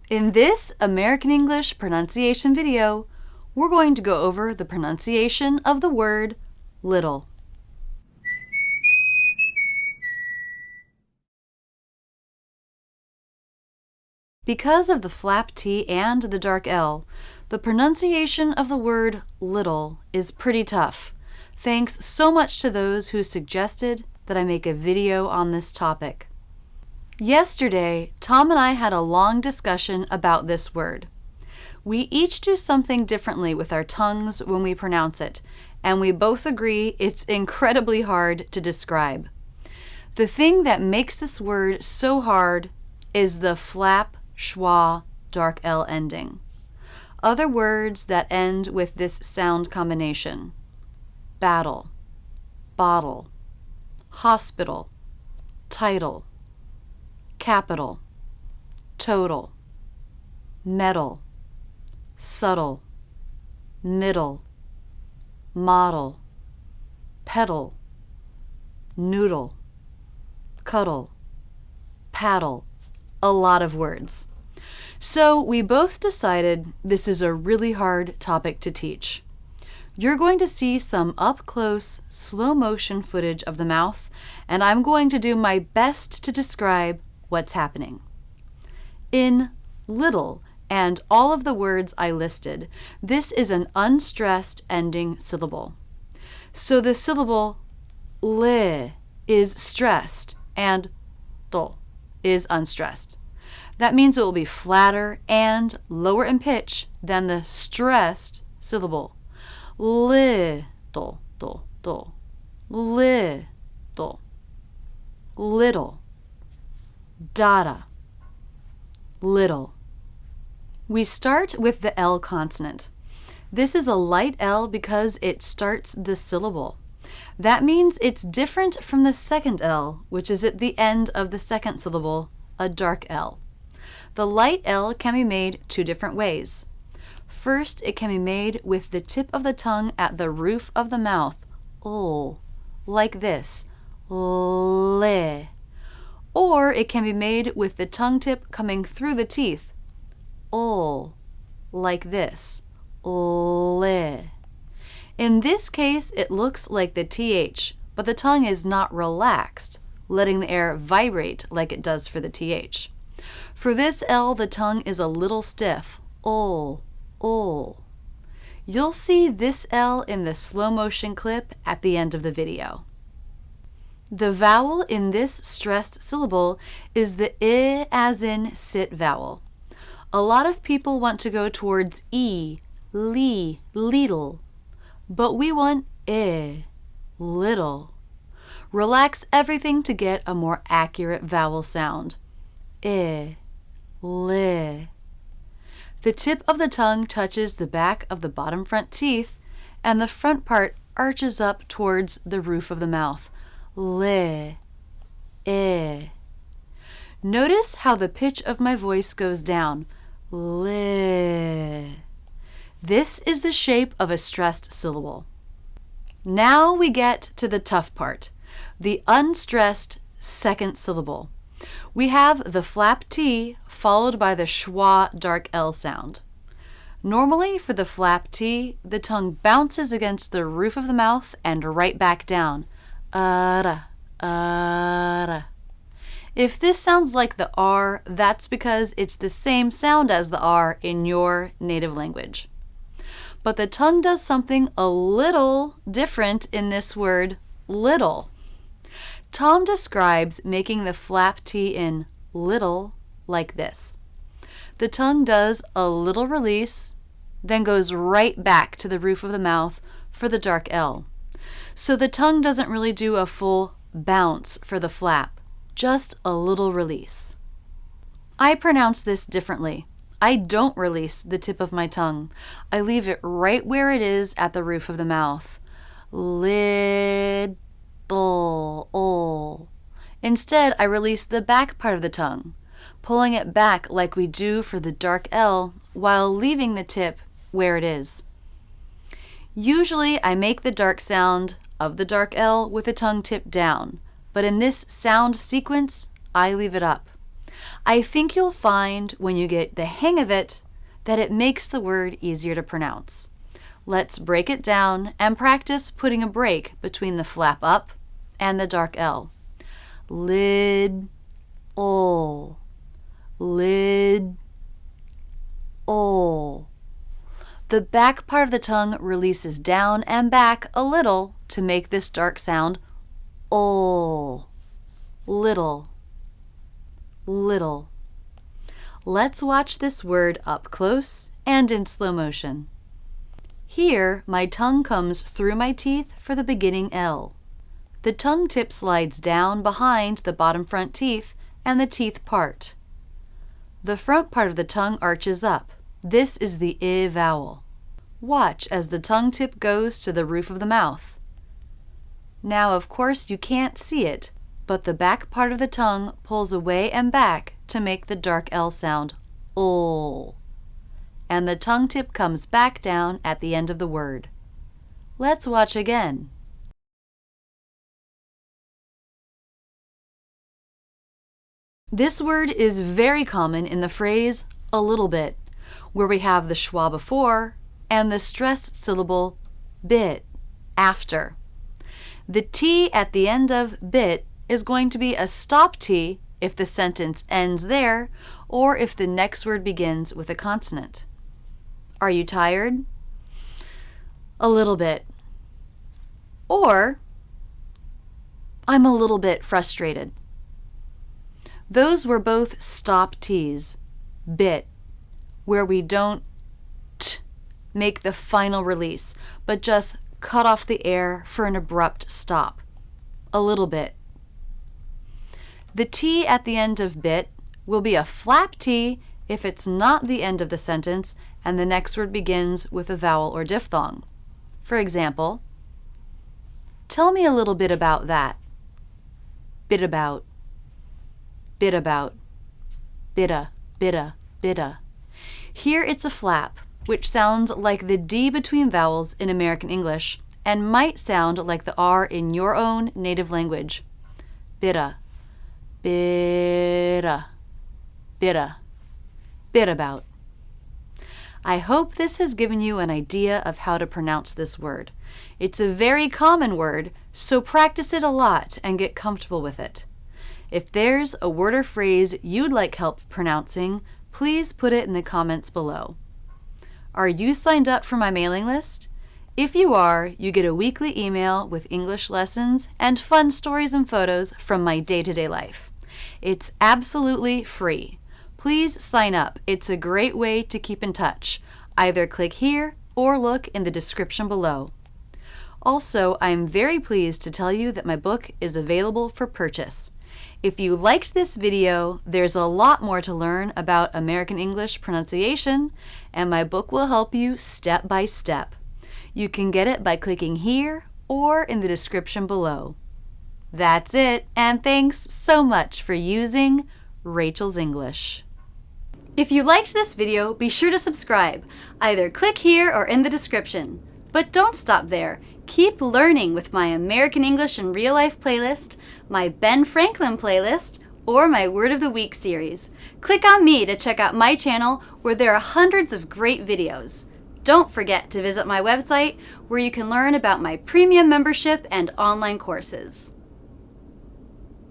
In this American English pronunciation video, we're going to go over the pronunciation of the word little. Because of the flap T and the dark L, the pronunciation of the word little is pretty tough. Thanks so much to those who suggested that I make a video on this topic. Yesterday, Tom and I had a long discussion about this word. We each do something differently with our tongues when we pronounce it, and we both agree it's incredibly hard to describe. The thing that makes this word so hard is the flap schwa dark L ending. Other words that end with this sound combination: battle, bottle, hospital, title, capital, total, metal, subtle, middle, model, pedal, noodle, cuddle, paddle, a lot of words. So we both decided this is a really hard topic to teach. You're going to see some up-close, slow-motion footage of the mouth, and I'm going to do my best to describe what's happening. In little and all of the words I listed, this is an unstressed ending syllable. So the syllable le is stressed and do is unstressed. That means it will be flatter and lower in pitch than the stressed syllable. Little, little, little, data, little. We start with the L consonant. This is a light L because it starts the syllable. That means it's different from the second L, which is at the end of the second syllable, a dark L. The light L can be made two different ways. First, it can be made with the tip of the tongue at the roof of the mouth, like this, le. Or it can be made with the tongue tip coming through the teeth, like this, le. In this case, it looks like the TH, but the tongue is not relaxed, letting the air vibrate like it does for the TH. For this L, the tongue is a little stiff, You'll see this L in the slow motion clip at the end of the video. The vowel in this stressed syllable is the I as in sit vowel. A lot of people want to go towards E, li, little, but we want I, little. Relax everything to get a more accurate vowel sound. I, li. The tip of the tongue touches the back of the bottom front teeth, and the front part arches up towards the roof of the mouth. Le, I. Notice how the pitch of my voice goes down. Le. This is the shape of a stressed syllable. Now we get to the tough part, the unstressed second syllable. We have the flap T followed by the schwa dark L sound. Normally, for the flap T, the tongue bounces against the roof of the mouth and right back down. Ara, ara. If this sounds like the R, that's because it's the same sound as the R in your native language. But the tongue does something a little different in this word, little. Tom describes making the flap T in little like this. The tongue does a little release, then goes right back to the roof of the mouth for the dark L. So the tongue doesn't really do a full bounce for the flap, just a little release. I pronounce this differently. I don't release the tip of my tongue. I leave it right where it is at the roof of the mouth. Little. Instead, I release the back part of the tongue, pulling it back like we do for the dark L while leaving the tip where it is. Usually, I make the dark sound of the dark L with the tongue tipped down, but in this sound sequence, I leave it up. I think you'll find when you get the hang of it that it makes the word easier to pronounce. Let's break it down and practice putting a break between the flap up and the dark L. Lid, ol, lid, ol. The back part of the tongue releases down and back a little to make this dark sound ol, little, little. Let's watch this word up close and in slow motion. Here, my tongue comes through my teeth for the beginning L. The tongue tip slides down behind the bottom front teeth and the teeth part. The front part of the tongue arches up. This is the I vowel. Watch as the tongue tip goes to the roof of the mouth. Now, of course, you can't see it, but the back part of the tongue pulls away and back to make the dark L sound, ol. And the tongue tip comes back down at the end of the word. Let's watch again. This word is very common in the phrase a little bit, where we have the schwa before and the stressed syllable bit after. The T at the end of bit is going to be a stop T if the sentence ends there or if the next word begins with a consonant. Are you tired? A little bit. Or, I'm a little bit frustrated. Those were both stop T's, bit, where we don't make the final release, but just cut off the air for an abrupt stop. A little bit. The T at the end of bit will be a flap T if it's not the end of the sentence and the next word begins with a vowel or diphthong. For example, tell me a little bit about that. Bit about. Bit about. Bitta, bitta, bitta. Here it's a flap, which sounds like the D between vowels in American English and might sound like the R in your own native language. Bitta, bitta, bitta, bit about. I hope this has given you an idea of how to pronounce this word. It's a very common word, so practice it a lot and get comfortable with it. If there's a word or phrase you'd like help pronouncing, please put it in the comments below. Are you signed up for my mailing list? If you are, you get a weekly email with English lessons and fun stories and photos from my day-to-day life. It's absolutely free. Please sign up. It's a great way to keep in touch. Either click here or look in the description below. Also, I'm very pleased to tell you that my book is available for purchase. If you liked this video, there's a lot more to learn about American English pronunciation, and my book will help you step by step. You can get it by clicking here or in the description below. That's it, and thanks so much for using Rachel's English. If you liked this video, be sure to subscribe. Either click here or in the description. But don't stop there. Keep learning with my American English in Real Life playlist, my Ben Franklin playlist, or my Word of the Week series. Click on me to check out my channel where there are hundreds of great videos. Don't forget to visit my website where you can learn about my premium membership and online courses.